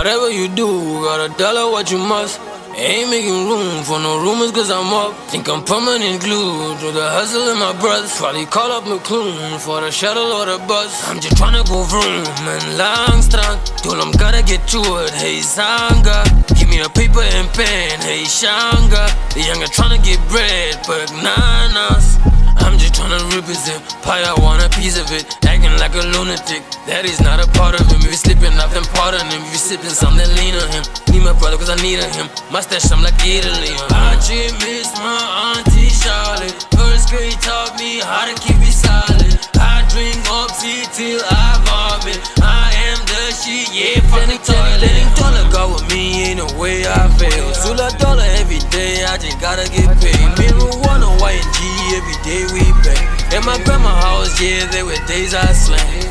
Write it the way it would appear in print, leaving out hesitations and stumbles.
Whatever you do, got a dollar what you must. Ain't making room for no rumors cause I'm up. Think I'm permanent glue to the hustle in my breath. Probably call up Mcklune for the shuttle or the bus. I'm just tryna go vroom and long strand. Told him gotta get to it, hey zanga. Give me a paper and pen, hey shanga. The younger tryna get bread, bananas. I'm just tryna represent pie, I want a piece of it. Acting like a lunatic, that is not a part of him. If he's slipping, I've been part of him. If he's sippin' something, lean on him. Need my brother cause I need him. Mustache, I'm like Italy. I just miss my aunty Charlotte. First grade taught me how to keep it solid. I drink xobsi till I vomit. I am the shit, yeah, fucking toilet. Dollar got with me, ain't no way I fail. Zula Dolla every day, I just gotta get paid. Me and Ruwano YNG, every day we bang. At my grandma's house, yeah, there were days I slang.